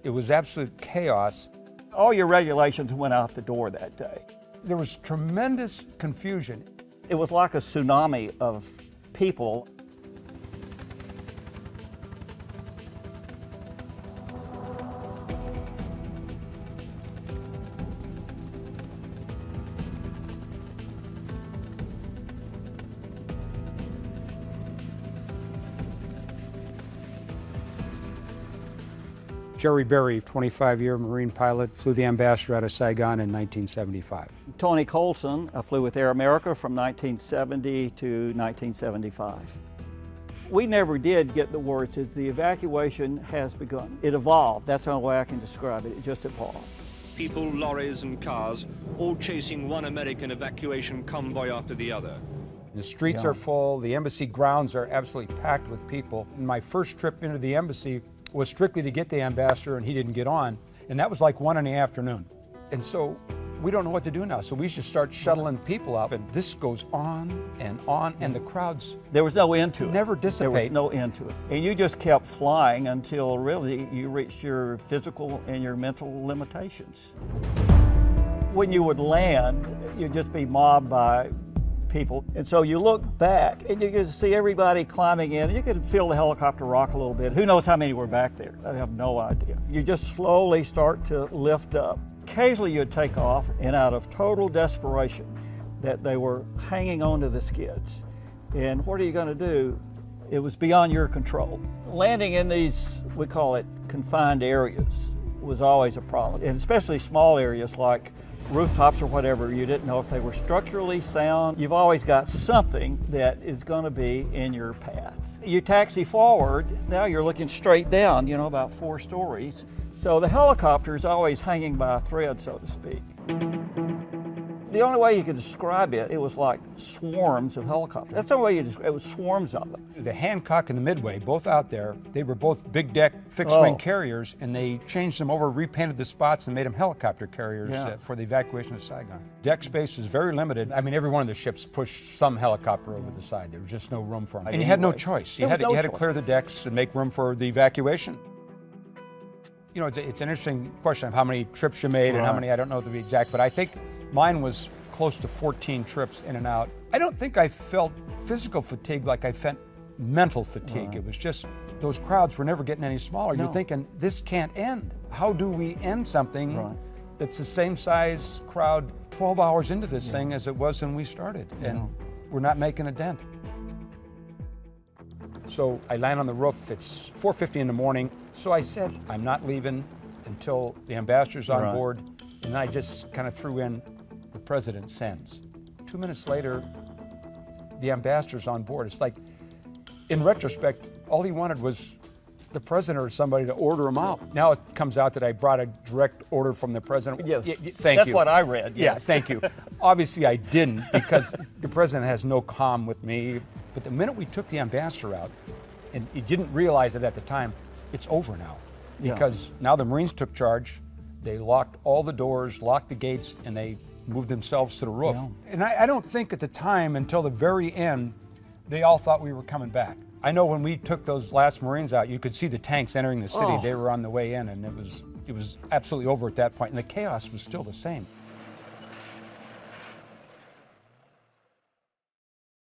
It was absolute chaos. All your regulations went out the door that day. There was tremendous confusion. It was like a tsunami of people. Jerry Berry, 25-year Marine pilot, flew the Ambassador out of Saigon in 1975. Tony Colson, I flew with Air America from 1970 to 1975. We never did get the words as the evacuation has begun. It evolved. That's the only way I can describe it. It just evolved. People, lorries and cars, all chasing one American evacuation convoy after the other. The streets are full, the embassy grounds are absolutely packed with people. And my first trip into the embassy was strictly to get the ambassador, and he didn't get on. And that was like 1 in the afternoon. And so we don't know what to do now. So we just start shuttling people off, and this goes on, and the crowds. There was no end to it. Never dissipate. There was no end to it. And you just kept flying until really you reached your physical and your mental limitations. When you would land, you'd just be mobbed by people. And so you look back and you could see everybody climbing in. You could feel the helicopter rock a little bit. Who knows how many were back there? I have no idea. You just slowly start to lift up. Occasionally you'd take off, and out of total desperation that they were hanging onto the skids. And what are you going to do? It was beyond your control. Landing in these, we call it confined areas, was always a problem. And especially small areas like rooftops or whatever, you didn't know if they were structurally sound. You've always got something that is going to be in your path. You taxi forward, now you're looking straight down, about 4 stories. So the helicopter is always hanging by a thread, so to speak. The only way you could describe it, it was like swarms of helicopters. That's the only way you describe it. It was swarms of them. The Hancock and the Midway, both out there, they were both big deck fixed wing carriers, and they changed them over, repainted the spots, and made them helicopter carriers for the evacuation of Saigon. Deck space was very limited. I mean, every one of the ships pushed some helicopter over the side. There was just no room for them. And you had no choice. You had to clear the decks and make room for the evacuation. It's an interesting question of how many trips you made and how many, I don't know to be exact, but I think mine was close to 14 trips in and out. I don't think I felt physical fatigue like I felt mental fatigue. It was just, those crowds were never getting any smaller. You're thinking, this can't end. How do we end something that's the same size crowd 12 hours into this thing as it was when we started? And we're not making a dent. So I land on the roof, it's 4:50 in the morning. So I said, I'm not leaving until the ambassador's on board. And I just kind of threw in, the president sends. 2 minutes later, the ambassador's on board. It's like, in retrospect, all he wanted was the president or somebody to order him out. Now it comes out that I brought a direct order from the president. Yes, thank that's you. what I read. Yes. Yeah, thank you. Obviously I didn't, because the president has no comm with me. But the minute we took the ambassador out, and he didn't realize it at the time, it's over now. Because now the Marines took charge. They locked all the doors, locked the gates, and they moved themselves to the roof. And I don't think at the time, until the very end, they all thought we were coming back. I know when we took those last Marines out, you could see the tanks entering the city. They were on the way in, and it was absolutely over at that point, and the chaos was still the same.